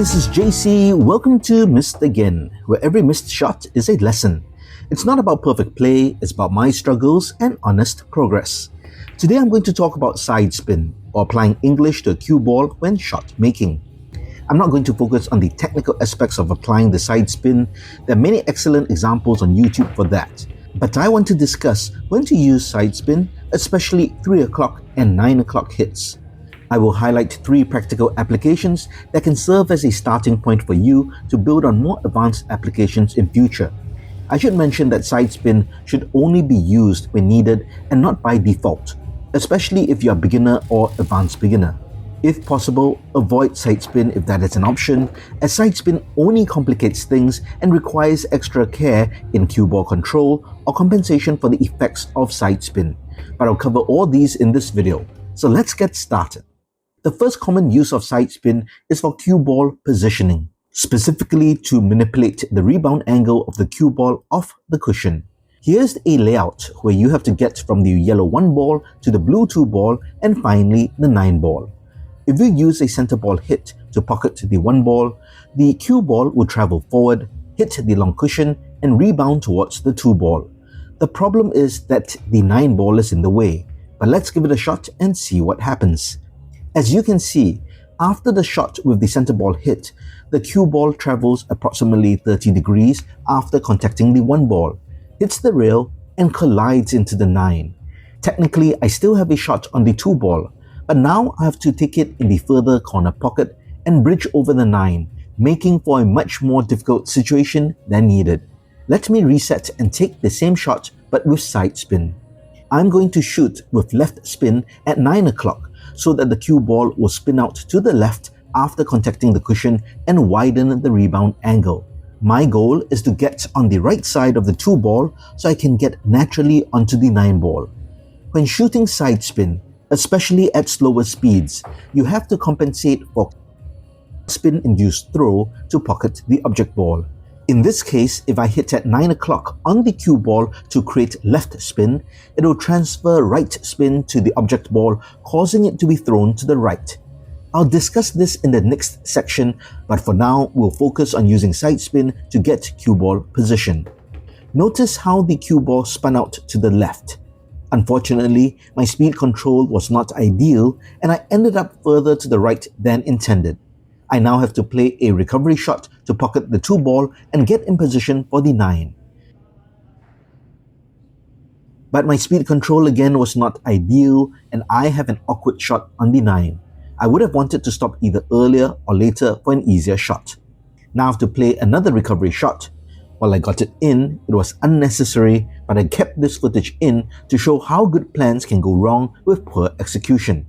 this is JC. Welcome to Missed Again, where every missed shot is a lesson. It's not about perfect play, it's about my struggles and honest progress. Today I'm going to talk about side spin, or applying English to a cue ball when shot making. I'm not going to focus on the technical aspects of applying the side spin. There are many excellent examples on YouTube for that. But I want to discuss when to use side spin, especially 3 o'clock and 9 o'clock hits. I will highlight 3 practical applications that can serve as a starting point for you to build on more advanced applications in future. I should mention that side spin should only be used when needed and not by default, especially if you are beginner or advanced beginner. If possible, avoid side spin if that is an option, as side spin only complicates things and requires extra care in cue ball control or compensation for the effects of side spin. But I'll cover all these in this video, so let's get started. The first common use of side spin is for cue ball positioning, specifically to manipulate the rebound angle of the cue ball off the cushion. Here's a layout where you have to get from the yellow 1 ball to the blue 2 ball and finally the 9 ball. If you use a center ball hit to pocket the 1 ball, the cue ball will travel forward, hit the long cushion and rebound towards the 2 ball. The problem is that the 9 ball is in the way, but let's give it a shot and see what happens. As you can see, after the shot with the center ball hit, the cue ball travels approximately 30 degrees after contacting the 1 ball, hits the rail and collides into the 9. Technically, I still have a shot on the 2 ball, but now I have to take it in the further corner pocket and bridge over the 9, making for a much more difficult situation than needed. Let me reset and take the same shot but with side spin. I'm going to shoot with left spin at 9 o'clock so that the cue ball will spin out to the left after contacting the cushion and widen the rebound angle. My goal is to get on the right side of the 2 ball so I can get naturally onto the 9 ball. When shooting side spin, especially at slower speeds, you have to compensate for spin-induced throw to pocket the object ball. In this case, if I hit at 9 o'clock on the cue ball to create left spin, it will transfer right spin to the object ball, causing it to be thrown to the right. I'll discuss this in the next section, but for now, we'll focus on using side spin to get cue ball position. Notice how the cue ball spun out to the left. Unfortunately, my speed control was not ideal and I ended up further to the right than intended. I now have to play a recovery shot to pocket the 2 ball and get in position for the 9. But my speed control again was not ideal and I have an awkward shot on the 9. I would have wanted to stop either earlier or later for an easier shot. Now I have to play another recovery shot. While I got it in, it was unnecessary, but I kept this footage in to show how good plans can go wrong with poor execution.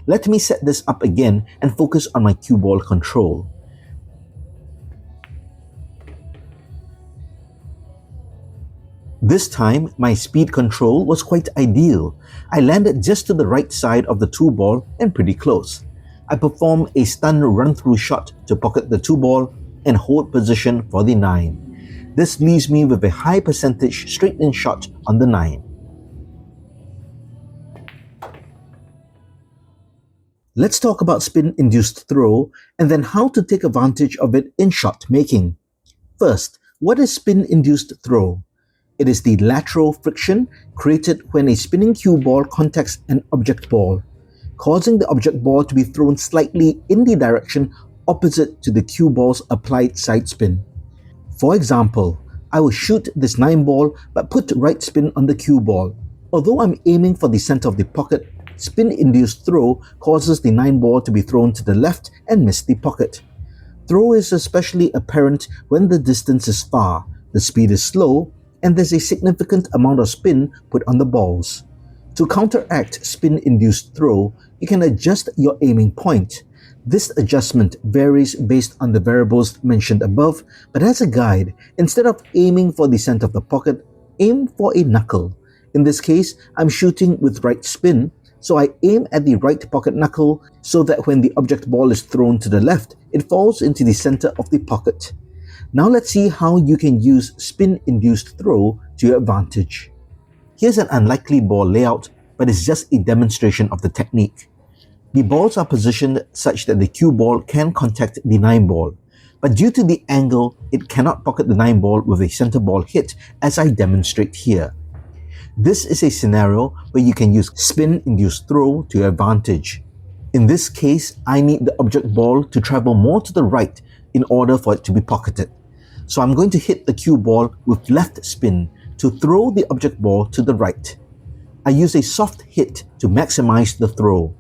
Let me set this up again and focus on my cue ball control. This time, my speed control was quite ideal. I landed just to the right side of the 2 ball and pretty close. I performed a stun run-through shot to pocket the 2 ball and hold position for the 9. This leaves me with a high percentage straight-in shot on the 9. Let's talk about spin-induced throw and then how to take advantage of it in shot making. First, what is spin-induced throw? It is the lateral friction created when a spinning cue ball contacts an object ball, causing the object ball to be thrown slightly in the direction opposite to the cue ball's applied side spin. For example, I will shoot this 9 ball but put right spin on the cue ball. Although I'm aiming for the center of the pocket, spin-induced throw causes the 9 ball to be thrown to the left and miss the pocket. Throw is especially apparent when the distance is far, the speed is slow, and there's a significant amount of spin put on the balls. To counteract spin-induced throw, you can adjust your aiming point. This adjustment varies based on the variables mentioned above, but as a guide, instead of aiming for the center of the pocket, aim for a knuckle. In this case, I'm shooting with right spin, so I aim at the right pocket knuckle so that when the object ball is thrown to the left, it falls into the center of the pocket. Now let's see how you can use spin-induced throw to your advantage. Here's an unlikely ball layout, but it's just a demonstration of the technique. The balls are positioned such that the cue ball can contact the 9 ball, but due to the angle, it cannot pocket the 9 ball with a center ball hit as I demonstrate here. This is a scenario where you can use spin-induced throw to your advantage. In this case, I need the object ball to travel more to the right in order for it to be pocketed. So I'm going to hit the cue ball with left spin to throw the object ball to the right. I use a soft hit to maximize the throw.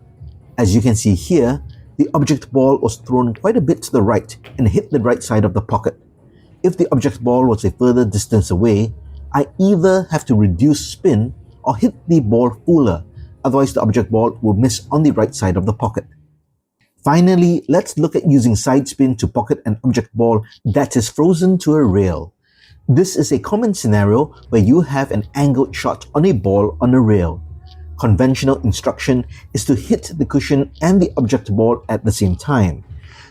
As you can see here, the object ball was thrown quite a bit to the right and hit the right side of the pocket. If the object ball was a further distance away, I either have to reduce spin or hit the ball fuller, otherwise the object ball will miss on the right side of the pocket. Finally, let's look at using side spin to pocket an object ball that is frozen to a rail. This is a common scenario where you have an angled shot on a ball on a rail. Conventional instruction is to hit the cushion and the object ball at the same time.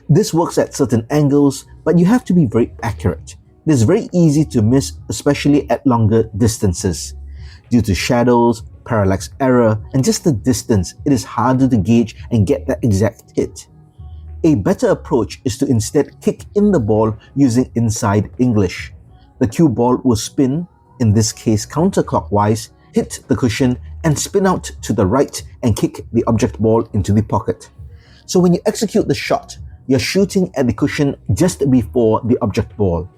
This works at certain angles, but you have to be very accurate. It is very easy to miss, especially at longer distances. Due to shadows, parallax error, and just the distance, it is harder to gauge and get that exact hit. A better approach is to instead kick in the ball using inside English. The cue ball will spin, in this case counterclockwise, hit the cushion and spin out to the right and kick the object ball into the pocket. So when you execute the shot, you're shooting at the cushion just before the object ball.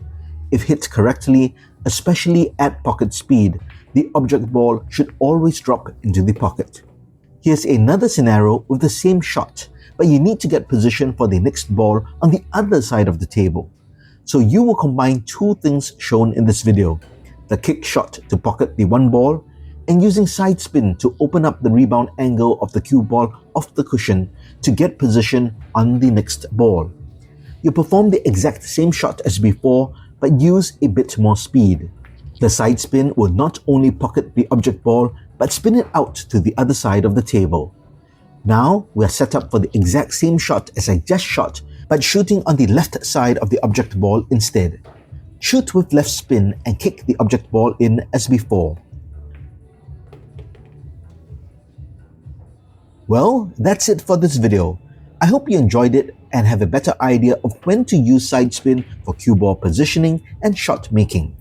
If hit correctly, especially at pocket speed, the object ball should always drop into the pocket. Here's another scenario with the same shot, but you need to get position for the next ball on the other side of the table. So you will combine two things shown in this video: the kick shot to pocket the one ball, and using side spin to open up the rebound angle of the cue ball off the cushion to get position on the next ball. You perform the exact same shot as before, but use a bit more speed. The side spin will not only pocket the object ball, but spin it out to the other side of the table. Now we are set up for the exact same shot as I just shot, but shooting on the left side of the object ball instead. Shoot with left spin and kick the object ball in as before. Well, that's it for this video. I hope you enjoyed it and have a better idea of when to use side spin for cue ball positioning and shot making.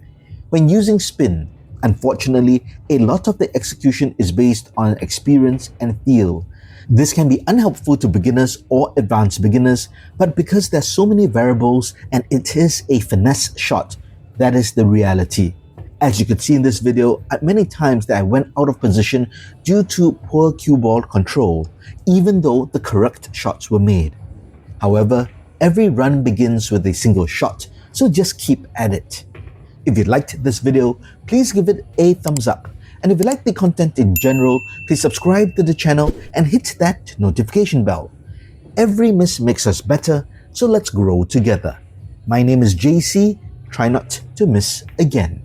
When using spin, unfortunately, a lot of the execution is based on experience and feel. This can be unhelpful to beginners or advanced beginners, but because there's so many variables and it is a finesse shot, that is the reality. As you could see in this video, at many times that I went out of position due to poor cue ball control, even though the correct shots were made. However, every run begins with a single shot, so just keep at it. If you liked this video, please give it a thumbs up. And if you like the content in general, please subscribe to the channel and hit that notification bell. Every miss makes us better, so let's grow together. My name is JC. Try not to miss again.